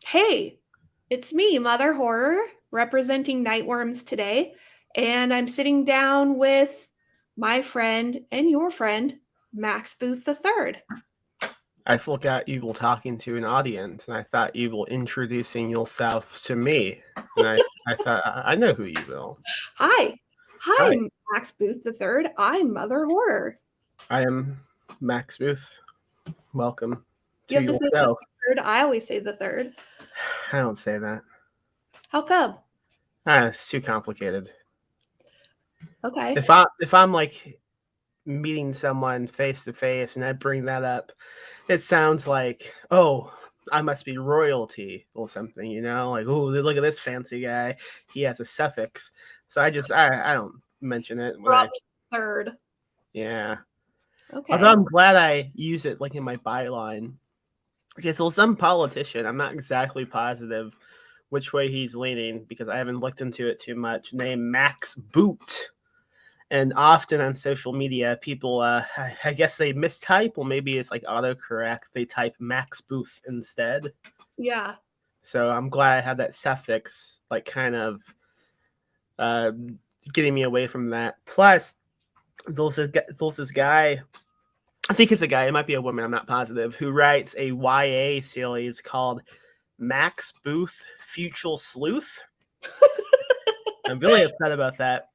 Hey, it's me, Mother Horror, representing Nightworms today, and I'm sitting down with my friend and your friend, Max Booth III. I forgot you were talking to an audience, and I thought you were introducing yourself to me. And I thought, I know who you will. Hi. Hi, Hi, Max Booth III. I'm Mother Horror. I am Max Booth. Welcome You to have to your say the show. third. I always say the third. I don't say that. How come? It's too complicated. Okay. If I'm like meeting someone face to face and I bring that up, it sounds like, oh, I must be royalty or something, like, oh, look at this fancy guy. He has a suffix. So I don't mention it when I Dropped third. yeah. Although Okay. I'm glad I use it like in my byline. Because there's some politician, I'm not exactly positive which way he's leaning because I haven't looked into it too much, named Max Boot. And often on social media, people, I guess they mistype, or maybe it's like autocorrect. They type Max Booth instead. Yeah. So I'm glad I have that suffix, like kind of uh, getting me away from that. Plus, there's this guy, I think it's a guy, it might be a woman, I'm not positive, who writes a YA series called Max Booth Future Sleuth. I'm really upset about that.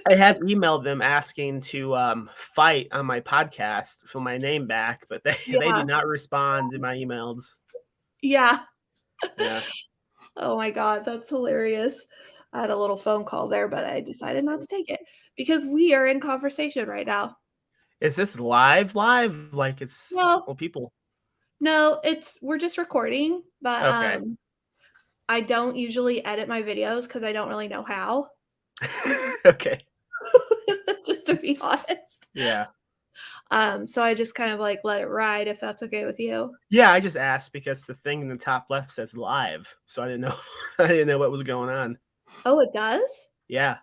I had emailed them asking to fight on my podcast for my name back, but they Yeah. did not respond to my emails. Yeah. Yeah. Oh my God, that's hilarious. I had a little phone call there, but I decided not to take it because we are in conversation right now. Is this live? Live? Like it's No, well, people. no, we're just recording, but Okay. I don't usually edit my videos because I don't really know how. Okay. Just to be honest. Yeah. So I just kind of like let it ride if that's okay with you. Yeah, I just asked because the thing in the top left says live, so I didn't know I didn't know what was going on. Oh, it does? Yeah.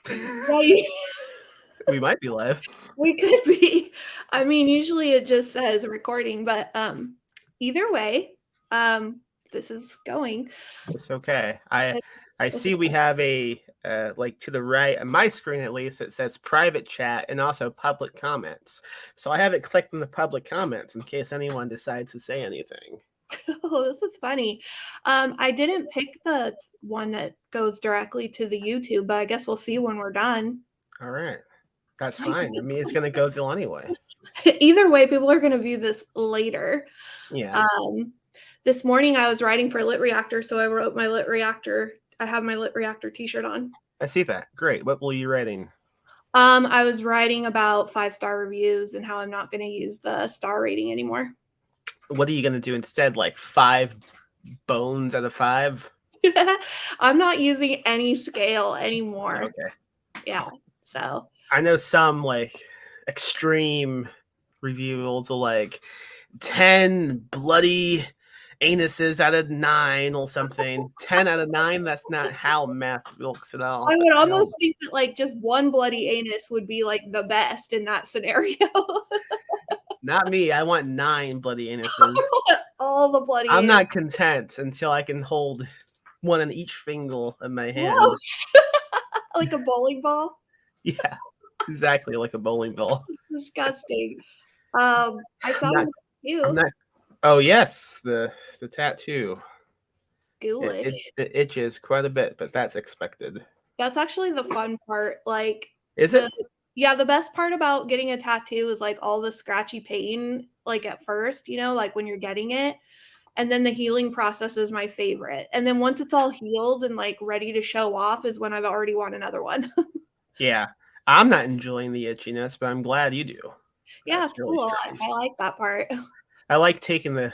Yeah, We might be live. we could be. I mean, usually it just says recording, but either way, this is going. It's okay. I see we have a like to the right on my screen at least it says private chat and also public comments. So I haven't clicked on the public comments in case anyone decides to say anything. Oh, this is funny. I didn't pick the one that goes directly to the YouTube, but I guess we'll see when we're done. All right. That's fine. I mean, it's going to go till anyway. Either way, people are going to view this later. Yeah. Um, this morning I was writing for Lit Reactor, so I wrote my Lit Reactor. I have my Lit Reactor t-shirt on. I see that. Great. What were you writing? I was writing about 5-star reviews and how I'm not going to use the star rating anymore. What are you going to do instead? Like 5 bones out of 5? I'm not using any scale anymore. Okay. Yeah. So I know some like extreme reviews are like 10 bloody anuses out of 9 or something. 10 out of 9, that's not how math works at all. I would almost think that like just one bloody anus would be like the best in that scenario. Not me. I want 9 bloody anuses. All the bloody I'm anus. not content until I can hold one in each finger of my hand. Gross. Like a bowling ball. Yeah, exactly like a bowling ball. It's disgusting. I saw I'm not. Oh yes, the tattoo. Ghoulish. It itches quite a bit, but that's expected. That's actually the fun part. Like, Is it? Yeah, the best part about getting a tattoo is like all the scratchy pain, like at first, like when you're getting it. And then the healing process is my favorite. And then once it's all healed and like ready to show off is when I've already want another one. Yeah. I'm not enjoying the itchiness, but I'm glad you do. Yeah, That's it's really cool. strange. I like that part. I like taking the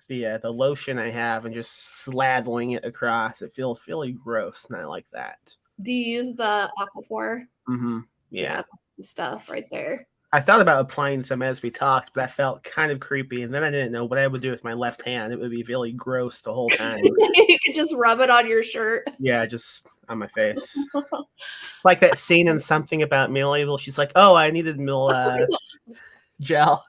lotion I have and just slathering it across. It feels really gross, and I like that. Do you use the Aquaphor? Mm-hmm. Yeah. The stuff right there. I thought about applying some as we talked, but that felt kind of creepy. And then I didn't know what I would do with my left hand. It would be really gross the whole time. You could just rub it on your shirt. Yeah, just on my face. Like that scene in Something About Millie. Well, she's like, "Oh, I needed Mill gel."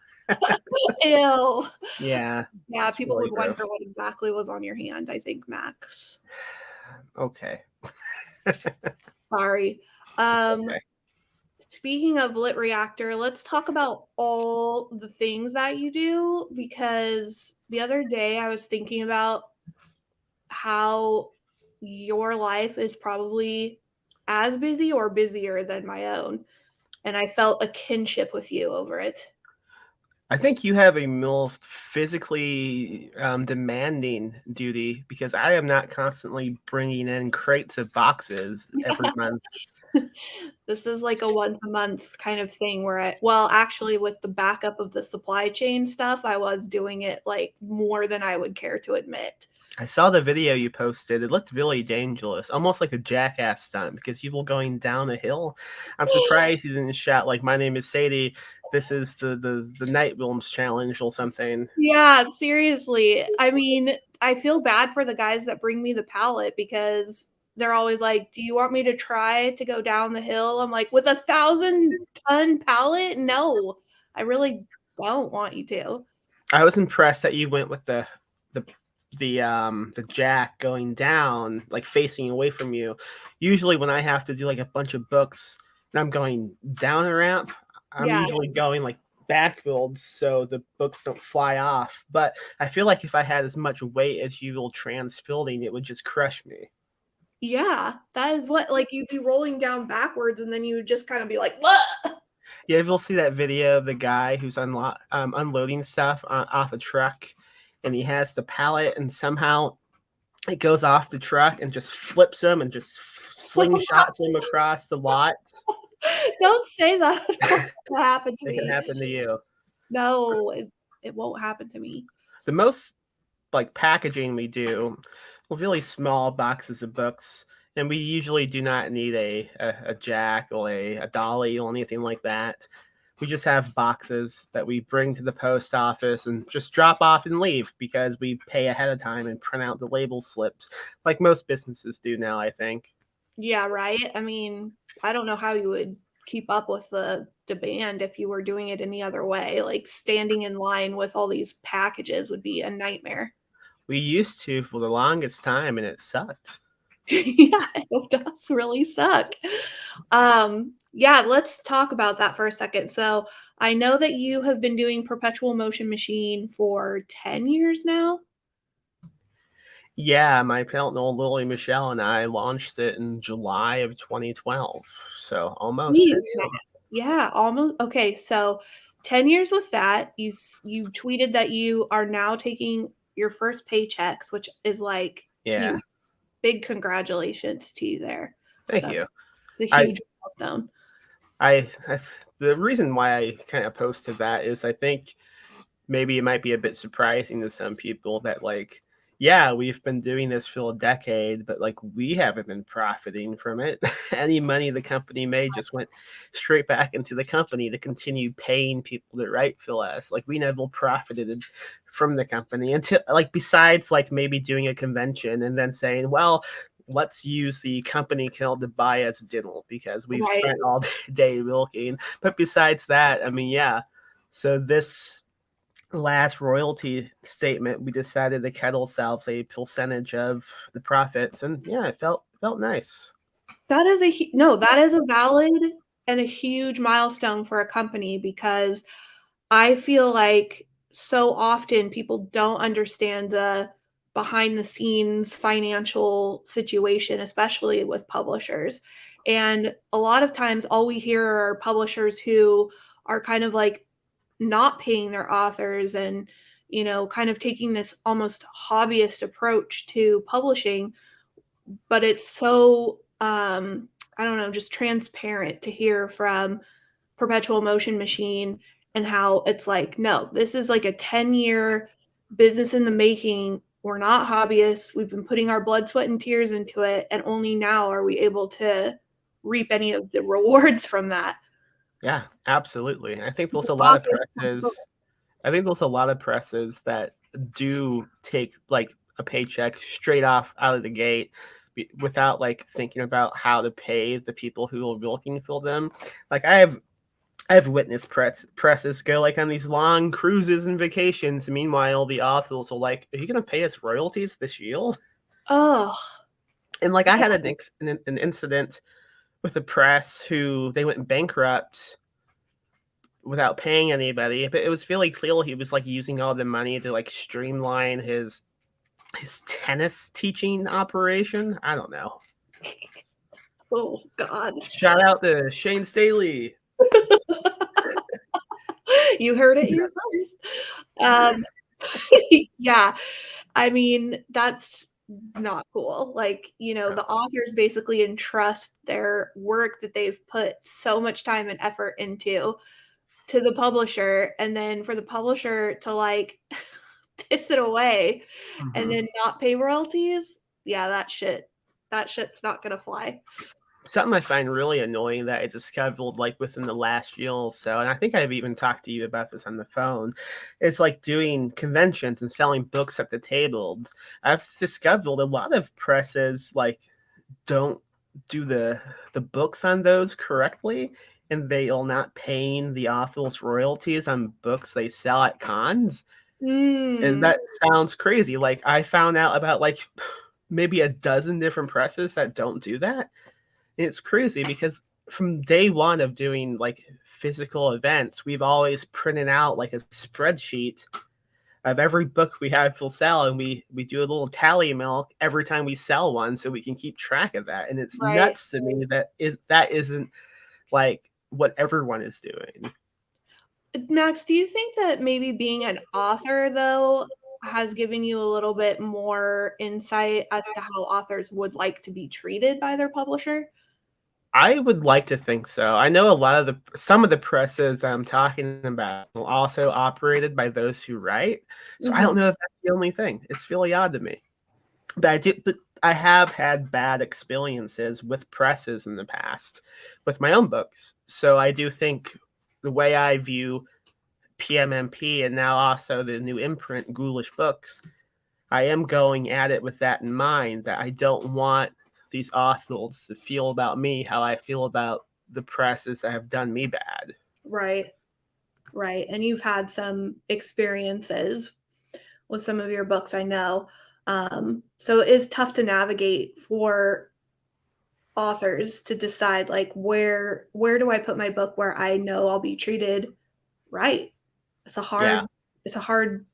Ew. Yeah, Yeah, it's people really would wonder gross. what exactly was on your hand, I think, Max. Okay, Sorry. it's Um, okay. Speaking of Lit Reactor, let's talk about all the things that you do because the other day I was thinking about how your life is probably as busy or busier than my own. And I felt a kinship with you over it. I think you have a more physically demanding duty because I am not constantly bringing in crates of boxes every month. This is like a once a month kind of thing where well, actually, with the backup of the supply chain stuff, I was doing it like more than I would care to admit. I saw the video you posted. It looked really dangerous, almost like a jackass stunt because you were going down a hill. I'm surprised you didn't shout like, "My name is Sadie. This is the Night Wilms challenge" or something. Yeah, seriously. I mean, I feel bad for the guys that bring me the pallet because they're always like, "Do you want me to try to go down the hill?" I'm like, "With a 1,000-ton pallet? No, I really don't want you to." I was impressed that you went with the the jack going down, like facing away from you. Usually, when I have to do like a bunch of books and I'm going down a ramp, I'm Yeah. usually going like backwards so the books don't fly off. But I feel like if I had as much weight as you will transpilling, it would just crush me. Yeah, that is what like, you'd be rolling down backwards, and then you would just kinda be like, "Wha" Yeah, you'll see that video of the guy who's unloading stuff off a truck, and he has the pallet, and somehow it goes off the truck and just flips him and just slingshots him across the lot. Don't say that. Don't happen to It can me. happen to you. No, it won't happen to me. The most like packaging we do, well, really small boxes of books, and we usually do not need a jack or a dolly or anything like that. We just have boxes that we bring to the post office and just drop off and leave because we pay ahead of time and print out the label slips like most businesses do now, I think. Yeah, right? I mean, I don't know how you would keep up with the demand if you were doing it any other way, like, standing in line with all these packages would be a nightmare. We used to for the longest time and it sucked. Yeah, it does really suck. Yeah, let's talk about that for a second. So, I know that you have been doing perpetual motion machine for 10 years now? Yeah, my partner Lily Michelle and I launched it in July of 2012. So almost 10 Jeez, Matt. years. Yeah, almost okay, so 10 years with that, you tweeted that you are now taking your first paychecks, which is, like, Yeah, huge. Big congratulations to you there. thank you. That's a I huge milestone. I the reason why I kind of posted that is I think maybe it might be a bit surprising to some people that like yeah, we've been doing this for a decade, but like we haven't been profiting from it. Any money the company made just went straight back into the company to continue paying people to write for us. Like we never profited from the company until like besides like maybe doing a convention and then saying, well, let's use the company account to buy us dinner because we've Right. spent all day milking. But besides that, I mean, yeah. So this last royalty statement, we decided to cut ourselves a percentage of the profits, and yeah, it felt nice. That is a hu no, that is a valid and a huge milestone for a company because I feel like so often people don't understand the behind the scenes financial situation, especially with publishers. And a lot of times, all we hear are publishers who are kind of like not paying their authors and, kind of taking this almost hobbyist approach to publishing, but it's so, I don't know, just transparent to hear from Perpetual Motion Machine and how it's like, no, this is like a 10-year business in the making. We're not hobbyists. We've been putting our blood, sweat, and tears into it, and only now are we able to reap any of the rewards from that. Yeah, absolutely. The authors come first. I think there's a lot of presses that do take like a paycheck straight off out of the gate without like thinking about how to pay the people who are working for them. Like I have I've witnessed presses go like on these long cruises and vacations. Meanwhile, the authors are like, "Are you going to pay us royalties this year?" Oh, And like, I had an incident with the press who they went bankrupt without paying anybody, but it was really clear he was like using all the money to like streamline his tennis teaching operation. I don't know. oh God. Shout out to Shane Staley. You heard it here first. Yeah, I mean, that's not cool. Like, the authors basically entrust their work that they've put so much time and effort into to the publisher, and then for the publisher to like piss it away and then not pay royalties. Yeah, that shit's not gonna fly. Something I find really annoying that I discovered like within the last year or so, and I think I've even talked to you about this on the phone, is like doing conventions and selling books at the tables. I've discovered a lot of presses like don't do the books on those correctly, and they are not paying the authors royalties on books they sell at cons. And that sounds crazy. Like, I found out about like maybe a dozen different presses that don't do that. It's crazy because from day one of doing like physical events, we've always printed out like a spreadsheet of every book we have for sale, and we do a little tally milk every time we sell one, so we can keep track of that. And it's Right. nuts to me that isn't like what everyone is doing. Max, do you think that maybe being an author, though, has given you a little bit more insight as to how authors would like to be treated by their publisher? I would like to think so. I know some of the presses I'm talking about are also operated by those who write. So I don't know if that's the only thing. It's really odd to me. But I have had bad experiences with presses in the past with my own books. So I do think the way I view PMMP and now also the new Imprint Ghoulish books, I am going at it with that in mind, that I don't want these authors to feel about me how I feel about the presses that have done me bad. Right. Right. And you've had some experiences with some of your books, I know. So it is tough to navigate for authors to decide like where do I put my book where I know I'll be treated right. It's a hard Yeah. it's a hard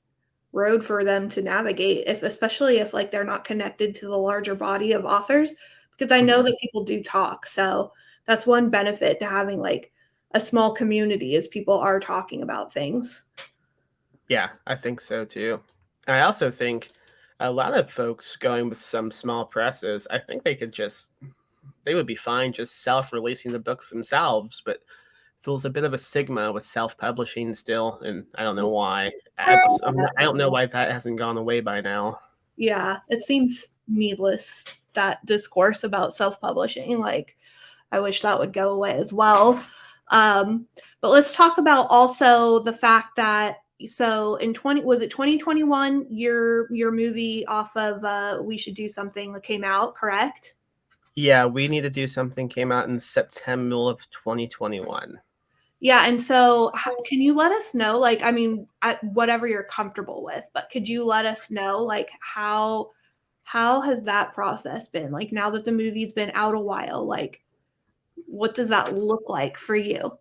road for them to navigate, if especially if like they're not connected to the larger body of authors, because I know that people do talk. So that's one benefit to having like a small community, is people are talking about things. Yeah, I think so too. I also think a lot of folks going with some small presses, I think they would be fine just self-releasing the books themselves, but there's a bit of a stigma with self-publishing still, and I don't know why. I don't know why that hasn't gone away by now. Yeah, it seems needless, that discourse about self-publishing. Like, I wish that would go away as well. But let's talk about also the fact that, so in 2021, your movie off of We Should Do Something that came out, correct? Yeah, We Need to Do Something came out in September of 2021. Yeah, and so can you let us know, like, I mean, whatever you're comfortable with, but could you let us know, like, how has that process been? Like, now that the movie's been out a while, like, what does that look like for you?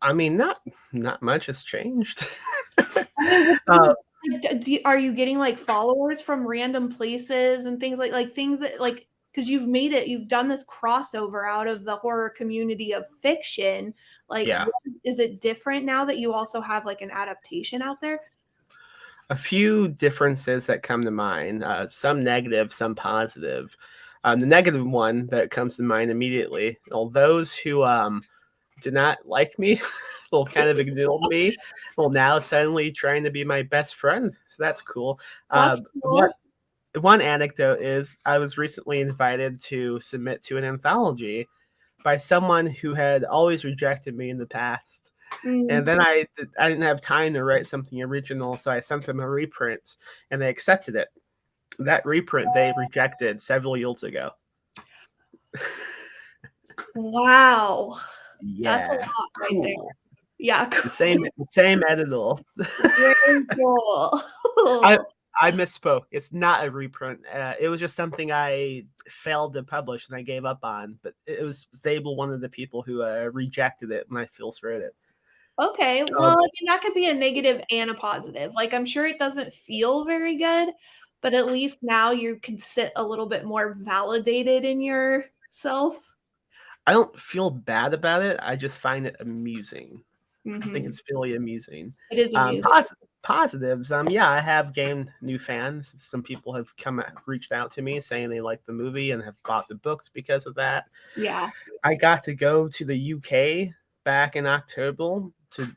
I mean, not much has changed. I mean, uh, are you getting like followers from random places and things like things that like, because you've done this crossover out of the horror community of fiction. Like, yeah, is it different now that you also have like an adaptation out there? a few differences that come to mind. Some negative, some positive. The negative one that comes to mind immediately, all those who did not like me, will kind of ignored me, will now suddenly trying to be my best friend. So that's cool. That's What cool. one anecdote is I was recently invited to submit to an anthology by someone who had always rejected me in the past. And then I didn't have time to write something original, so I sent them a reprint, and they accepted it. That reprint they rejected several years ago. Wow. That's a Yeah, lot right there. cool. Yeah, The same editor. very cool. I I misspoke. It's not a reprint. It was just something I failed to publish and I gave up on. But it was Zabel, one of the people who rejected it when I first wrote it. Okay, well, I mean, that could be a negative and a positive. Like, I'm sure it doesn't feel very good, but at least now you can sit a little bit more validated in yourself. I don't feel bad about it. I just find it amusing. I think Mhm. it's really amusing. It is Um, amusing. pos- Positives. Yeah, I have gained new fans. Some people have reached out to me saying they like the movie and have bought the books because of that. Yeah. I got to go to the UK back in October to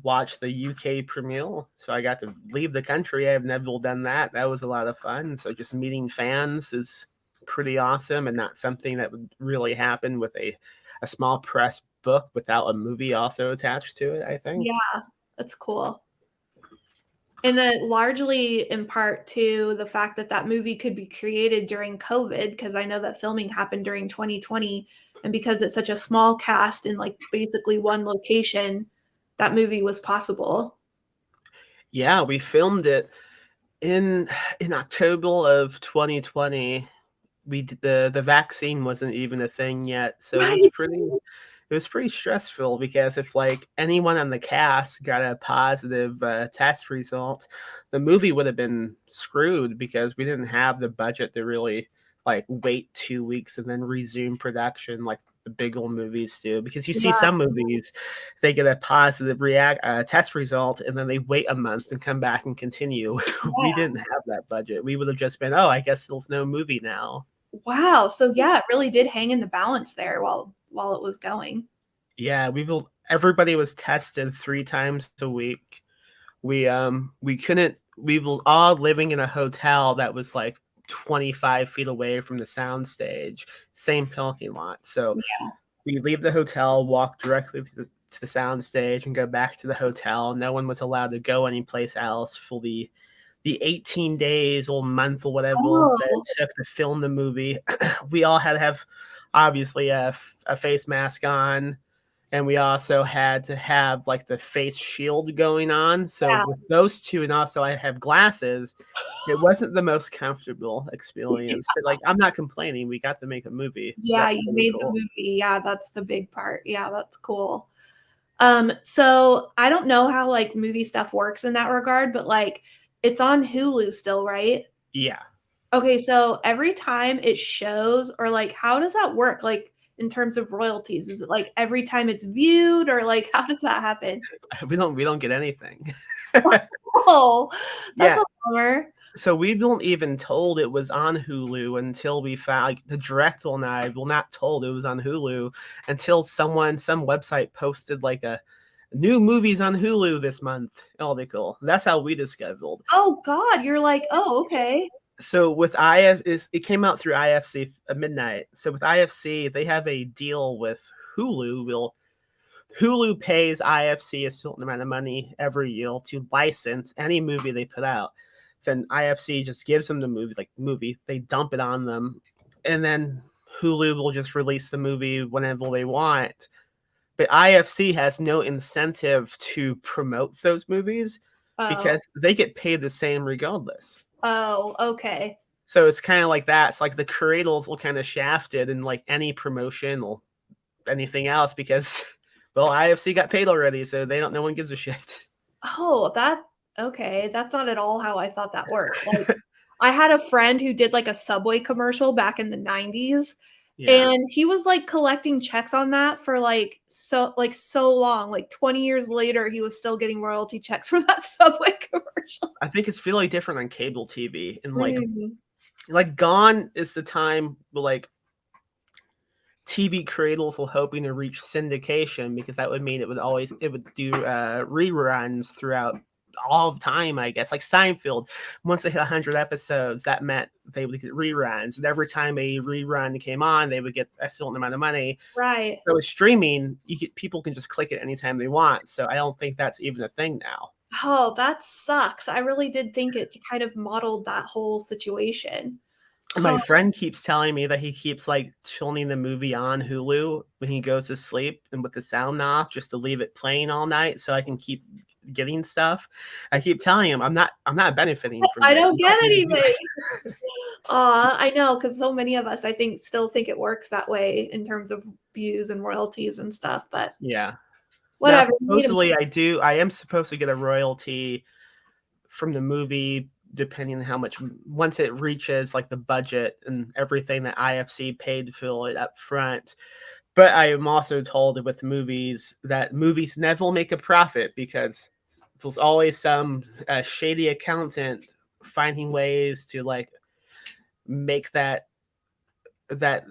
watch the UK premiere. So I got to leave the country. I've never done that. That was a lot of fun. So just meeting fans is pretty awesome and not something that would really happen with a small press book without a movie also attached to it, I think. Yeah, that's cool. And then largely in part to the fact that that movie could be created during COVID, because I know that filming happened during 2020, and because it's such a small cast in, like, basically one location, that movie was possible. Yeah, we filmed it in October of 2020. The vaccine wasn't even a thing yet, so Right. it was pretty stressful because if like anyone on the cast got a positive test result, the movie would have been screwed because we didn't have the budget to really like wait 2 weeks and then resume production like the big old movies do. Because you see Yeah, some movies, they get a positive react test result and then they wait a month and come back and continue. We yeah. didn't have that budget. We would have just been, oh, I guess there's no movie now. Wow, so yeah, it really did hang in the balance there while it was going. Yeah, everybody was tested 3 times a week. We couldn't we were all living in a hotel that was like 25 feet away from the soundstage, same parking lot. So Yeah. we leave the hotel, walk directly to the soundstage, and go back to the hotel. No one was allowed to go anyplace else for the 18 days or month or whatever that it Oh, took to film the movie. We all had to have obviously a face mask on, and we also had to have like the face shield going on. So yeah. with those two, and also I have glasses, it wasn't the most comfortable experience. But like I'm not complaining. We got to make a movie, so Yeah, that's you pretty made the cool. movie. Yeah, that's the big part. Yeah, that's cool. So I don't know how, like, movie stuff works in that regard, but, like, it's on Hulu still, right? Yeah. Okay, so every time it shows or, like, how does that work, like, in terms of royalties? Is it, like, every time it's viewed or, like, how does that happen? We don't get anything. Oh, that's Yeah. a bummer. So we weren't even told it was on Hulu until we found like, the director and I were not told it was on Hulu until some website posted like a new movies on Hulu this month. Oh, they cool. That's how we discovered. Oh god, you're like, "Oh, okay." So with it came out through IFC at midnight. So with IFC, they have a deal with Hulu. Hulu pays IFC a certain amount of money every year to license any movie they put out. Then IFC just gives them the movie, they dump it on them, and then Hulu will just release the movie whenever they want. But IFC has no incentive to promote those movies Oh. because they get paid the same regardless. Oh, okay. So it's kind of like that. It's like the creators will kind of shafted in like any promotion or anything else because well, IFC got paid already, so they don't. No one gives a shit. Oh, okay, that's not at all how I thought that worked. Like, I had a friend who did, like, a Subway commercial back in the '90s, Yeah, and he was, like, collecting checks on that for, so long, like, 20 years later, he was still getting royalty checks for that Subway commercial. I think it's really different on cable TV, and Mm, Gone is the time where like TV creators were hoping to reach syndication because that would mean it would do reruns throughout all of time, I guess. Like Seinfeld, once they hit 100 episodes, that meant they would get reruns, and every time a rerun came on, they would get a certain amount of money. right. So with streaming, people can just click it anytime they want. So I don't think that's even a thing now. Oh, that sucks. I really did think it kind of modeled that whole situation. My friend keeps telling me that he keeps like turning the movie on Hulu when he goes to sleep and with the sound off just to leave it playing all night so I can keep getting stuff. I keep telling him I'm not benefiting from I this. don't I'm not get going to do anything. this. I know, because so many of us, I think, still think it works that way in terms of views and royalties and stuff, but Yeah. Now whatever. You need 'em. supposedly I am supposed to get a royalty from the movie depending on how much once it reaches like the budget and everything that IFC paid for it up front. But I am also told that with movies that movies never make a profit because there's always some shady accountant finding ways to like make that that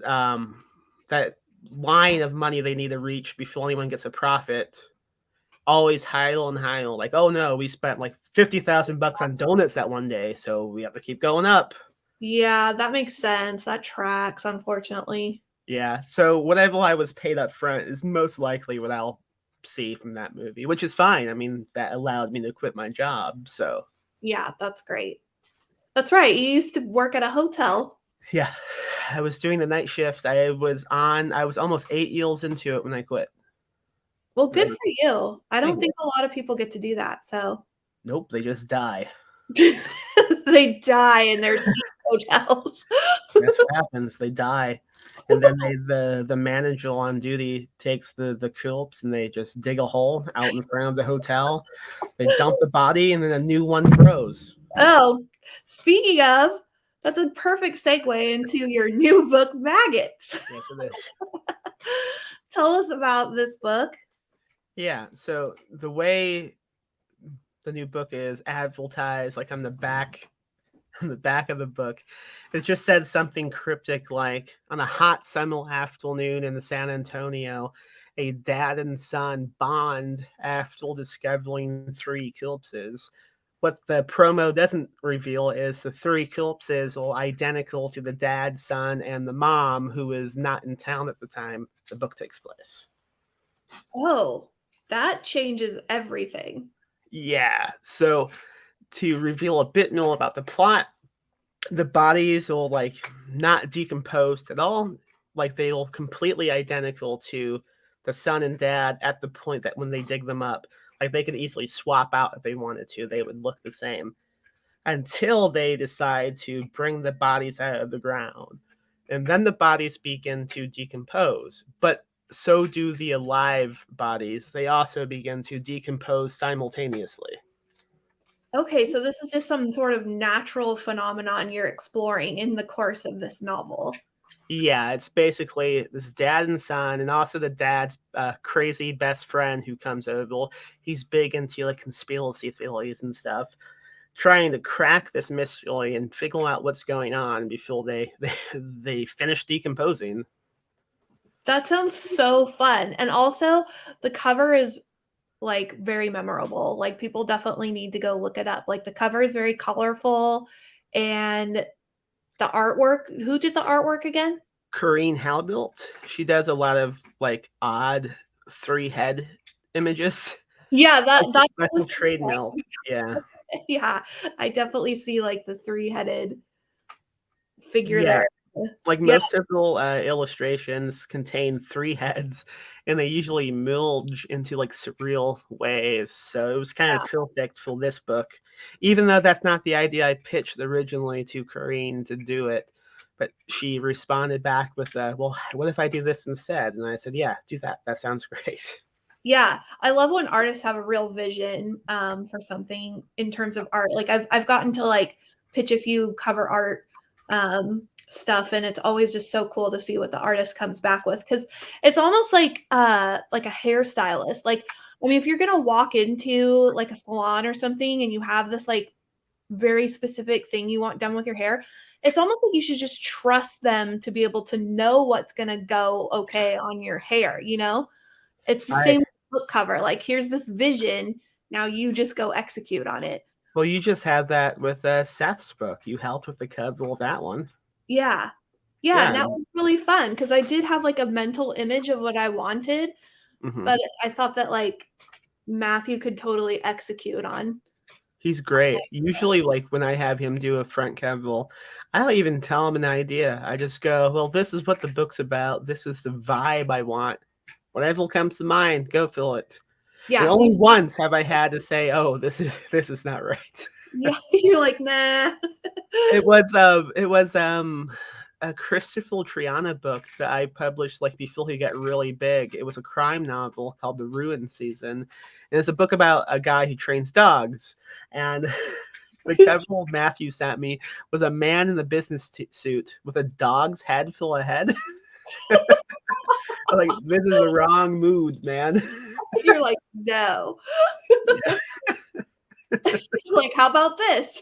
line of money they need to reach before anyone gets a profit always higher and higher. Like, oh no, we spent like $50,000 on donuts that one day, so we have to keep going up. Yeah, that makes sense. That tracks, unfortunately. Yeah, so whatever I was paid up front is most likely what I'll see from that movie, which is fine. I mean, that allowed me to quit my job, so Yeah, that's great. That's right. You used to work at a hotel. yeah. I was doing the night shift. I was almost 8 years into it when I quit. Well, I good was, for you. I don't thank you. think a lot of people get to do that. So Nope, they just die. they die in their seat hotels. That's what happens. They die. And then the manager on duty takes the corpse and they just dig a hole out in front of the hotel. They dump the body and then a new one grows. Oh, speaking of, that's a perfect segue into your new book, Maggots. Yes, it is. Tell us about this book. Yeah. So the way the new book is advertised, like on the back of the book, it just said something cryptic like, on a hot summer afternoon in San Antonio, a dad and son bond after discovering three corpses. What the promo doesn't reveal is the three corpses are identical to the dad, son, and the mom, who is not in town at the time the book takes place. Oh, that changes everything. Yeah. So to reveal a bit more about the plot, the bodies will like not decomposed at all. Like they will completely identical to the son and dad at the point that when they dig them up, like they could easily swap out if they wanted to. They would look the same until they decide to bring the bodies out of the ground. And then the bodies begin to decompose. But so do the alive bodies. They also begin to decompose simultaneously. Okay, so this is just some sort of natural phenomenon you're exploring in the course of this novel. Yeah, it's basically this dad and son, and also the dad's crazy best friend who comes over. He's big into like conspiracy theories and stuff, trying to crack this mystery and figure out what's going on before they finish decomposing. That sounds so fun. And also, the cover is like very memorable. Like people definitely need to go look it up. Like the cover is very colorful and the artwork, who did the artwork again? Corrine Halbilt, she does a lot of like odd three head images. Yeah, that That's was a trade milk. Yeah. yeah, I definitely see like the three-headed figure Yeah. there. Like Yeah, most civil illustrations contain three heads and they usually merge into like surreal ways, so it was kind of perfect for this book, even though that's not the idea I pitched originally to Corrine to do it. But she responded back with well, what if I do this instead? And I said, yeah, do that sounds great. yeah. I love when artists have a real vision for something in terms of art. Like I've gotten to like pitch a few cover art stuff, and it's always just so cool to see what the artist comes back with, because it's almost like a hairstylist. Like, I mean, if you're gonna walk into like a salon or something and you have this like very specific thing you want done with your hair, it's almost like you should just trust them to be able to know what's gonna go okay on your hair, you know? It's the I same book cover. Like, here's this vision. Now you just go execute on it. Well, you just had that with Seth's book. You helped with the cover of that one. Yeah. Yeah, Yeah. and that was really fun because I did have like a mental image of what I wanted, Hmm. but I thought that like Matthew could totally execute on. He's great. Usually, like when I have him do a front cover, I don't even tell him an idea. I just go, "Well, this is what the book's about. This is the vibe I want. Whatever comes to mind, go fill it." And Yeah, only once have I had to say, "Oh, this is not right." yeah, you're like, nah. It was a Christopher Triana book that I published like before he got really big. It was a crime novel called The Ruin Season. And it's a book about a guy who trains dogs. And the cover Matthew sent me was a man in a business suit with a dog's head full of head. I'm like, this is the wrong mood, man. You're like, no. Yeah. He's like, how about this?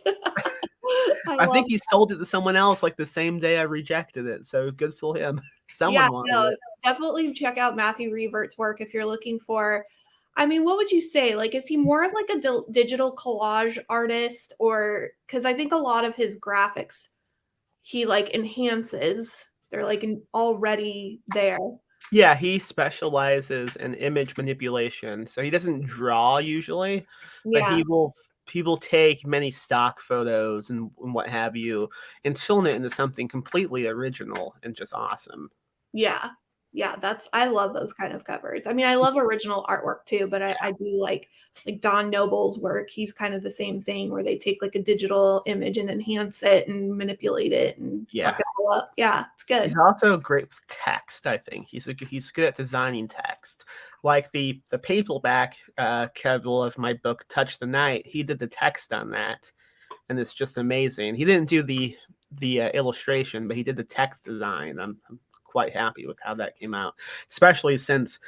I think he sold it to someone else like the same day I rejected it. So good for him. Someone wanted it. Definitely check out Matthew Revert's work if you're looking for. I mean, what would you say? Like, is he more of like a digital collage artist, or because I think a lot of his graphics he like enhances. They're like already there. Yeah, he specializes in image manipulation. So he doesn't draw usually, but Yeah. he will take many stock photos and what have you and turn it into something completely original and just awesome. Yeah. Yeah, I love those kind of covers. I mean, I love original artwork too, but I do like Don Noble's work. He's kind of the same thing where they take like a digital image and enhance it and manipulate it and fuck it all up. Yeah, it's good. He's also great with text, I think. He's good at designing text. Like the paperback cover of my book Touch the Night, he did the text on that, and it's just amazing. He didn't do the illustration, but he did the text design. I'm quite happy with how that came out, especially since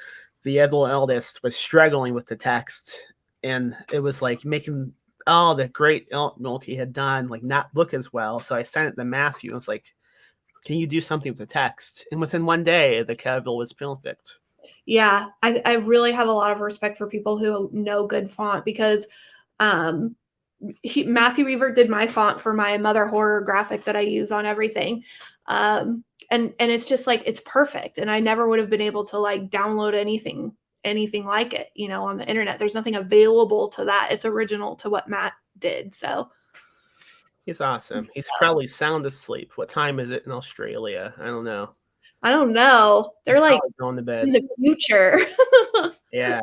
the other eldest was struggling with the text, and it was like making all the great milk he had done like not look as well. So I sent it to Matthew. I was like, "Can you do something with the text?" And within one day, the cover was perfect. Yeah, I really have a lot of respect for people who know good font because Matthew Revert did my font for my Mother Horror graphic that I use on everything. And it's just like it's perfect. And I never would have been able to like download anything like it, on the internet. There's nothing available to that. It's original to what Matt did. So he's awesome. He's probably sound asleep. What time is it in Australia? I don't know. They're he's like going to bed in the future. Yeah.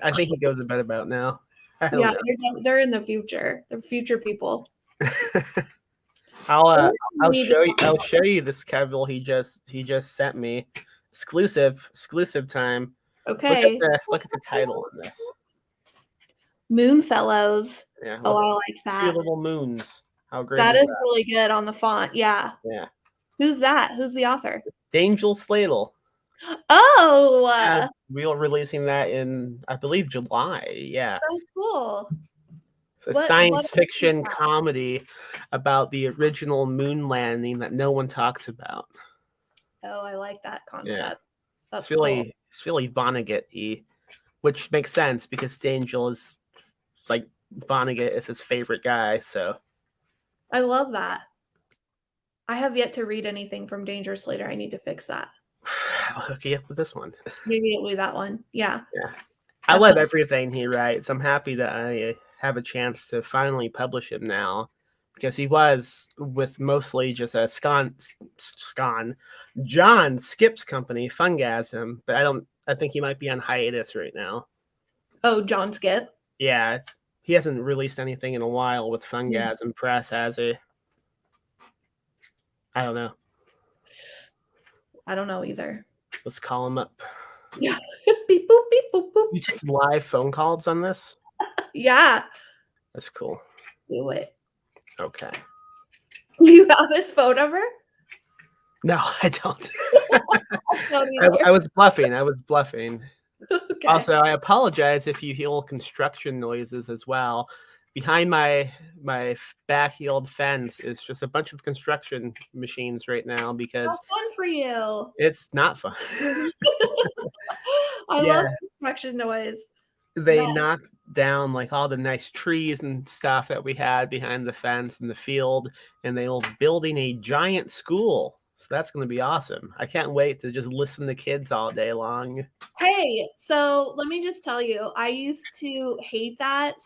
I think he goes to bed about now. Yeah, they're in the future. They're future people. I'll show you this cover he just sent me. Exclusive time. Okay. Look at the title on this. Moon Fellows. Yeah. Oh, I like that. 3 little moons. How great that is really good on the font. Yeah. Yeah. Who's that? Who's the author? Dangel Sladle. Oh, we're releasing that in, I believe, July. Yeah. So cool. It's a science fiction comedy about the original moon landing that no one talks about. Oh, I like that concept. Yeah. That's cool. It's really Vonnegut-y, which makes sense because Dangel is like Vonnegut is his favorite guy. So I love that. I have yet to read anything from Danger Slater. I need to fix that. I'll hook you up with this one. Maybe it'll be that one. Yeah. Yeah. I love everything he writes. I'm happy that I have a chance to finally publish him now, because he was with mostly just a John Skip's company, Fungasm, but I think he might be on hiatus right now. Oh, John Skip? Yeah. He hasn't released anything in a while with Fungasm Press, has he? I don't know. I don't know either. Let's call him up. Yeah. Beep, boop, beep, boop, boop. You take live phone calls on this? Yeah. That's cool. Do it. Okay. You have his phone number? No, I don't. I I was bluffing. Okay. Also, I apologize if you hear construction noises as well. Behind my backyard fence is just a bunch of construction machines right now because how fun for you. It's not fun. I love construction noise. They knocked down like all the nice trees and stuff that we had behind the fence in the field, and they were building a giant school So that's going to be awesome. I can't wait to just listen to kids all day long. Hey, so let me just tell you, I used to hate that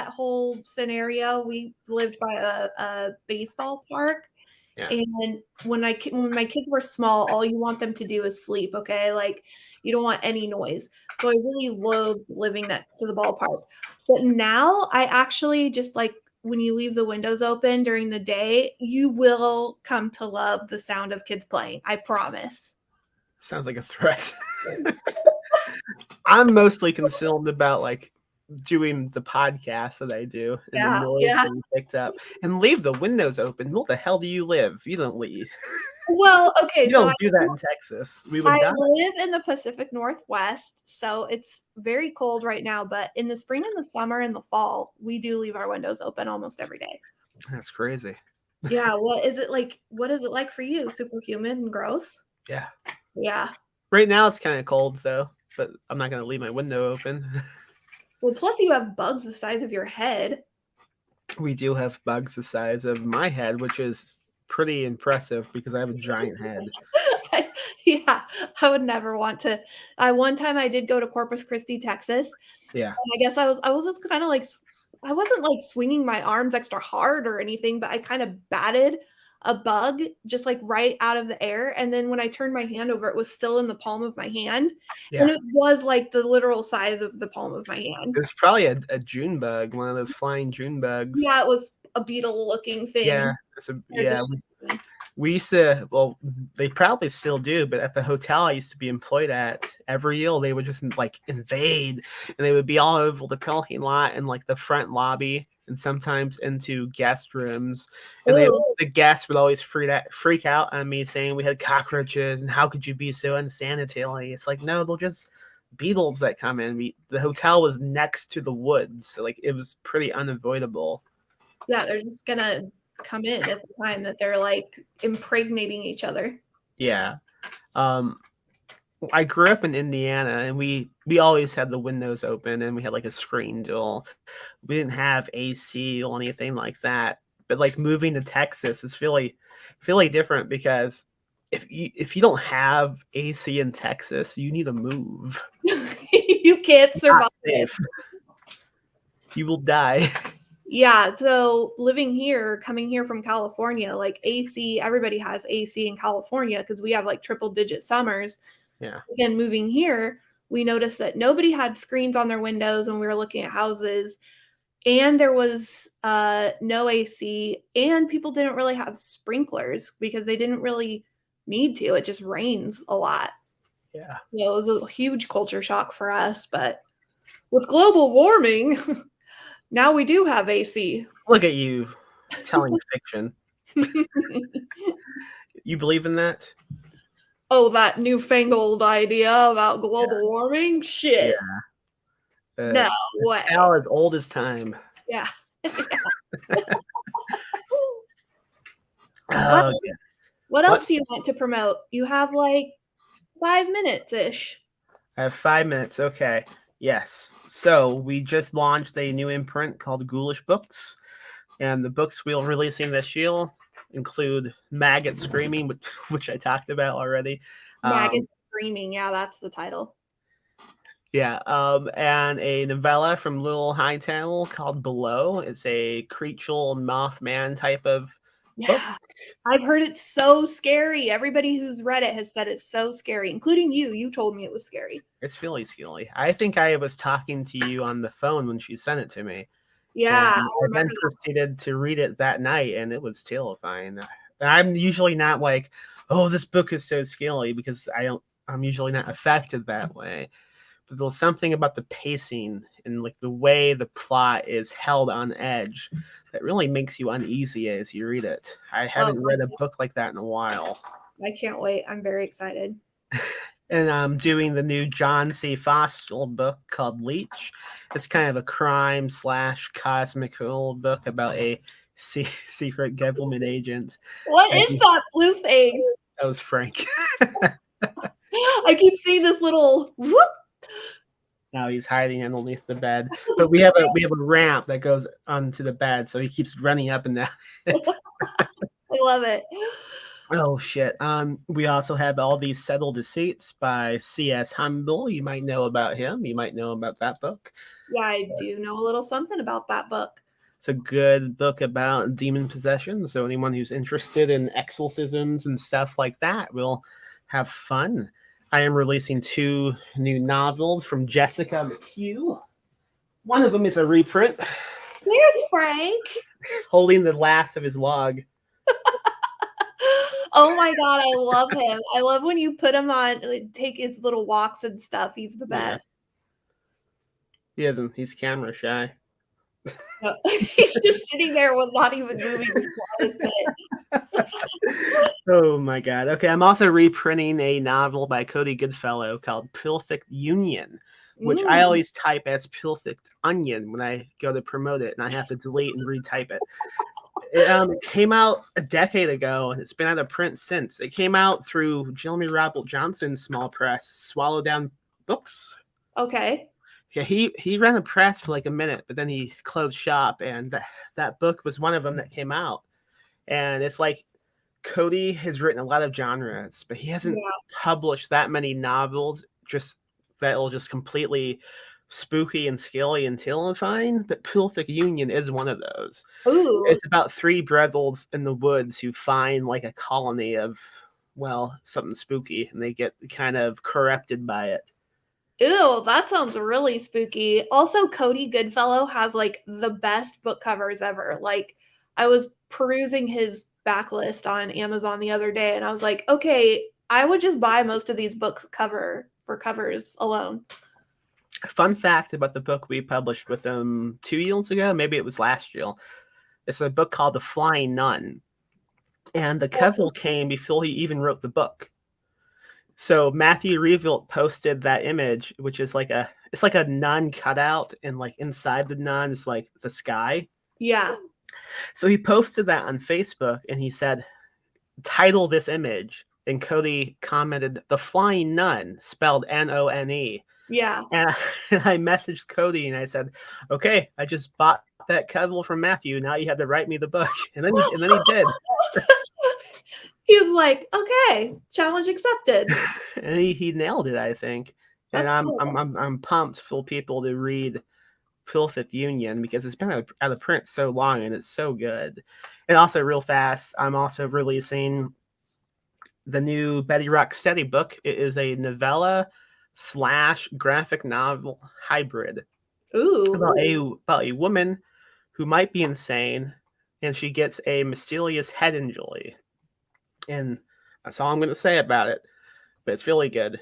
whole scenario. We lived by a baseball park, Yeah. and when my kids were small, all you want them to do is sleep, okay? Like, you don't want any noise. So I really loathed living next to the ballpark. But now I actually just like when you leave the windows open during the day, you will come to love the sound of kids playing. I promise. Sounds like a threat. I'm mostly concerned about like doing the podcast that I do and the Yeah, noise yeah. being picked up, and leave the windows open. Where the hell do you live? You don't leave. Well, okay, You so don't do that in Texas. We would I die. live in the Pacific Northwest, so it's very cold right now, but in the spring and the summer and the fall, we do leave our windows open almost every day. That's crazy. Yeah, what is it like for you? Super humid and gross? Yeah. Yeah. Right now it's kind of cold though, but I'm not going to leave my window open. Well, plus you have bugs the size of your head. We do have bugs the size of my head, which is pretty impressive because I have a giant head. Yeah, I would never want to. One time I did go to Corpus Christi, Texas, Yeah. and I guess I was just kind of like I wasn't like swinging my arms extra hard or anything, but I kind of batted a bug just like right out of the air, and then when I turned my hand over, it was still in the palm of my hand, and Yeah. it was like the literal size of the palm of my hand. It was probably a June bug, one of those flying June bugs. Yeah, it was a beetle-looking thing. Yeah. We used to, well, they probably still do, but at the hotel I used to be employed at, every year they would just like invade, and they would be all over the parking lot and like the front lobby, and sometimes into guest rooms. And the guests would always freak out on me, saying we had cockroaches and how could you be so unsanitary? It's like, no, they'll just beetles that come in. The hotel was next to the woods, so like it was pretty unavoidable. Yeah, they're just gonna come in at the time that they're like impregnating each other. Yeah. I grew up in Indiana, and we always had the windows open, and we had like a screen door. We didn't have AC or anything like that. But like moving to Texas is really different, because if you don't have AC in Texas, you need to move. You can't survive it. You will die. Yeah, so living here, coming here from California, like AC, everybody has AC in California because we have like triple digit summers. Yeah. Again, moving here, we noticed that nobody had screens on their windows when we were looking at houses, and there was no AC, and people didn't really have sprinklers because they didn't really need to. It just rains a lot. Yeah. So it was a huge culture shock for us, but with global warming, now we do have AC. Look at you telling fiction. You believe in that? Oh, that newfangled idea about global warming? Shit. Yeah. No way. Tale as old as time. Yeah. Oh, What else do you want to promote? You have like 5 minutes-ish. I have 5 minutes. Okay. Yes. So we just launched a new imprint called GHOULISH books, and the books we're releasing this year include MAGGOTS SCREAMING, which I talked about already. MAGGOTS SCREAMING. Yeah, that's the title. Yeah. And a novella from Little Hightown called Below. It's a creature Mothman type of book. Yeah. I've heard it's so scary. Everybody who's read it has said it's so scary, including you. You told me it was scary. It's really scary. I think I was talking to you on the phone when she sent it to me. Yeah. I then proceeded to read it that night, and it was terrifying. I'm usually not like, oh, this book is so scary, because I'm usually not affected that way. But there's something about the pacing and like the way the plot is held on edge that really makes you uneasy as you read it. I haven't read a book like that in a while. I can't wait. I'm very excited. And I'm doing the new John C. Foster book called Leech. It's kind of a crime / cosmic horror book about a secret government agent. What is that blue thing? That was Frank. I keep seeing this little whoop. Now he's hiding underneath the bed. But we have a ramp that goes onto the bed, so he keeps running up and down. I love it. Oh shit. We also have All These Subtle Deceits by C.S. Humble. You might know about him. You might know about that book. Yeah, I do know a little something about that book. It's a good book about demon possession. So anyone who's interested in exorcisms and stuff like that will have fun. I am releasing 2 new novels from Jessica McHugh. One of them is a reprint, There's Frank. holding the last of his log. Oh my god, I love him. I love when you put him on, like, take his little walks and stuff. He's the Yeah. best. He's camera shy. He's just sitting there with not even moving his slightest bit. Oh my god. Okay, I'm also reprinting a novel by Cody Goodfellow called Perfect Union, which I always type as Perfect Onion when I go to promote it, and I have to delete and retype it. It came out a decade ago, and it's been out of print since. It came out through Jeremy Robert Johnson's small press, Swallow Down Books. Okay. Yeah, he ran a press for like a minute, but then he closed shop, and that book was one of them that came out. And it's like Cody has written a lot of genres, but he hasn't published that many novels just that'll just completely spooky and scary and terrifying. But Perfect Union is one of those. Ooh. It's about 3 brothers in the woods who find like a colony of, well, something spooky, and they get kind of corrupted by it. Ew, that sounds really spooky. Also, Cody Goodfellow has like the best book covers ever. Like, I was perusing his backlist on Amazon the other day, and I was like, okay, I would just buy most of these books for covers alone. Fun fact about the book we published with him 2 years ago, maybe it was last year. It's a book called The Flying Nun, and the cover came before he even wrote the book. So Matthew Revealt posted that image, which is like it's like a nun cutout, and like inside the nun is like the sky. Yeah. So he posted that on Facebook, and he said, title this image. And Cody commented, The Flying Nun, spelled None. Yeah. And I messaged Cody and I said, okay, I just bought that cover from Matthew. Now you have to write me the book. And then he did. He was like, okay, challenge accepted. And he nailed it, I think. And That's I'm pumped for people to read Perfect Union because it's been out of print so long and it's so good. And also, real fast, I'm also releasing the new Betty Rocksteady book. It is a novella / graphic novel hybrid. Ooh. About a woman who might be insane, and she gets a mysterious head injury. And that's all I'm going to say about it. But it's really good.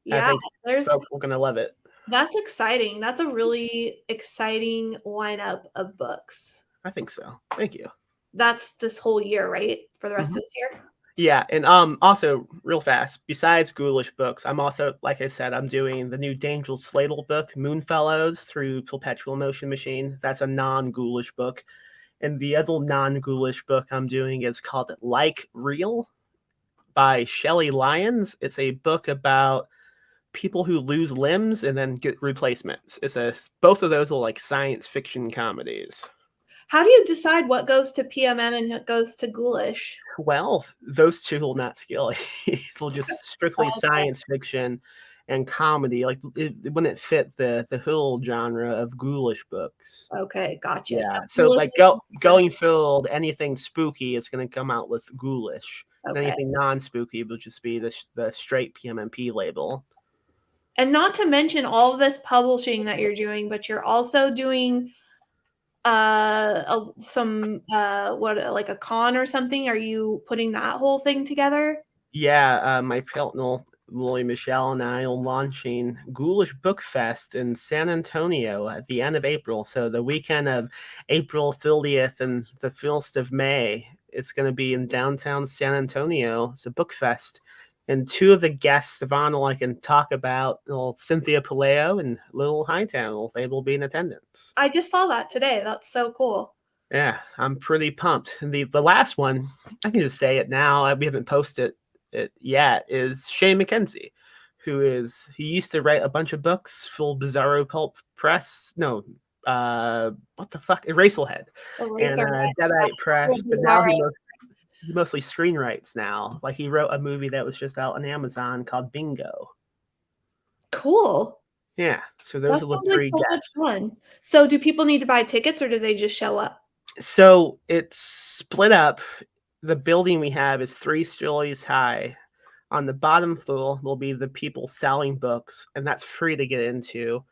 Yeah, I think folks are going to love it. That's exciting. That's a really exciting lineup of books. I think so. Thank you. That's this whole year, right? For the rest of this year? Yeah, and also real fast, besides Ghoulish books, I'm also, like I said, I'm doing the new Daniel Slater book, Moonfellows, through Perpetual Motion Machine. That's a non-Ghoulish book. And the other non-Ghoulish book I'm doing is called Like Real by Shelley Lyons. It's a book about people who lose limbs and then get replacements. Both of those are like science fiction comedies. How do you decide what goes to PMM and what goes to Ghoulish? Well, those 2 will not scale. They'll just strictly science fiction and comedy. Like it wouldn't fit the whole genre of Ghoulish books. Okay, gotcha. Yeah. So like going forward, anything spooky is going to come out with Ghoulish. Okay. Anything non-spooky will just be the straight PMMP label. And not to mention all of this publishing that you're doing, but you're also doing like a con or something. Are you putting that whole thing together? Yeah, my partner Lily Michelle and I are launching Ghoulish Book Fest in San Antonio at the end of April. So the weekend of April 30th and the 1st of May, it's going to be in downtown San Antonio. It's a book fest. And 2 of the guests of honor I can talk about, Cynthia Paleo and Little Hightown, they will be in attendance. I just saw that today. That's so cool. Yeah, I'm pretty pumped. And the last one, I can just say it now, we haven't posted it yet, is Shane McKenzie, he used to write a bunch of books for Bizarro Pulp Press. No, what the fuck? Eraserhead. And Deadite Press. But now he mostly screenwrites now. Like he wrote a movie that was just out on Amazon called Bingo. Cool. Yeah, so That those are the sounds like 3 so much guests. fun. So do people need to buy tickets or do they just show up? So it's split up. The building we have is 3 stories high. On the bottom floor will be the people selling books, and that's free to get into.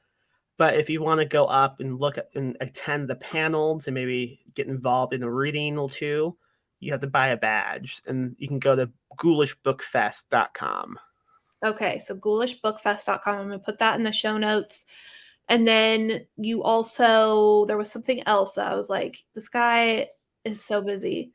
But if you want to go up and look at and attend the panels and maybe get involved in a reading or two, you have to buy a badge, and you can go to ghoulishbookfest.com. Okay, so ghoulishbookfest.com. I'm going to put that in the show notes. And then you also, there was something else that I was like, this guy is so busy.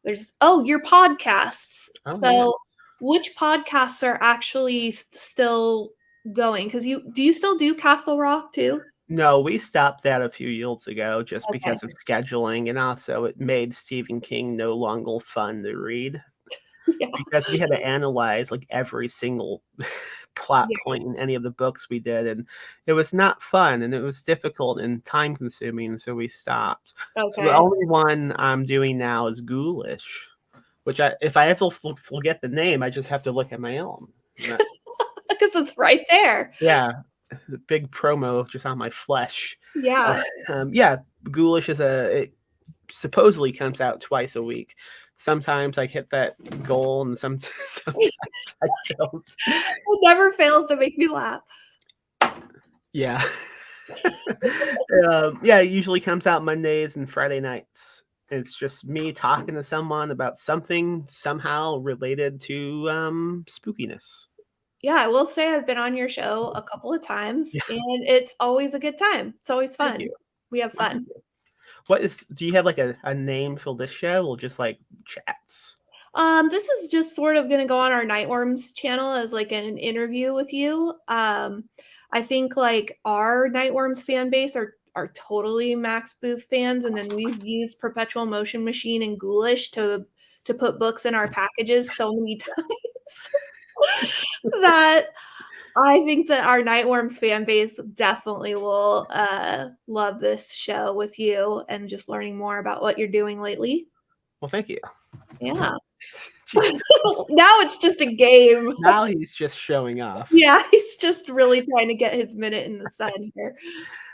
Your podcasts. Oh, yeah. So which podcasts are actually still going? Because do you still do Castle Rock too? No, we stopped that a few years ago just Okay. because of scheduling, and also it made Stephen King no longer fun to read Yeah. because we had to analyze like every single plot Yeah. point in any of the books we did, and it was not fun, and it was difficult and time consuming, so we stopped. So the Okay. only one I'm doing now is Ghoulish, which if I ever forget the name, I just have to look at my own. Because it's right there. Yeah, the big promo just on my flesh. Yeah. Yeah, Ghoulish it supposedly comes out twice a week. Sometimes I hit that goal, and sometimes I don't. It never fails to make me laugh. Yeah. Yeah, it usually comes out Mondays and Friday nights. It's just me talking to someone about something somehow related to spookiness. Yeah, I will say I've been on your show a couple of times, Yeah, and it's always a good time. It's always thank fun. you. We have Well, fun. thank you. Do you have like a name for this show, or just like chats? This is just sort of gonna go on our Nightworms channel as like an interview with you. I think like our Nightworms fan base are totally Max Booth fans, and then we've used Perpetual Motion Machine and Ghoulish to put books in our packages so many times that I think that our Nightworms fan base definitely will love this show with you and just learning more about what you're doing lately. Well, thank you. Yeah. Jesus. Now it's just a game. Now he's just showing off. Yeah, he's just really trying to get his minute in the sun here.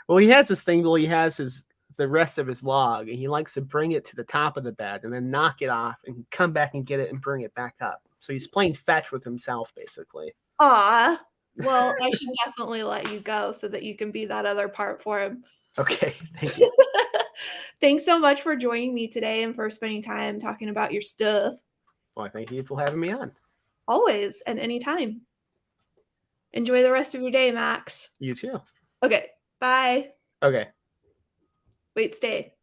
Well, he has this thing where he has the rest of his log, and he likes to bring it to the top of the bed and then knock it off and come back and get it and bring it back up. So he's playing fetch with himself, basically. Aw. Well, I should definitely let you go so that you can be that other part for him. Okay, thank you. Thanks so much for joining me today and for spending time talking about your stuff. Well, thank you for having me on. Always and anytime. Enjoy the rest of your day, Max. You too. Okay, bye. Okay. Wait, stay.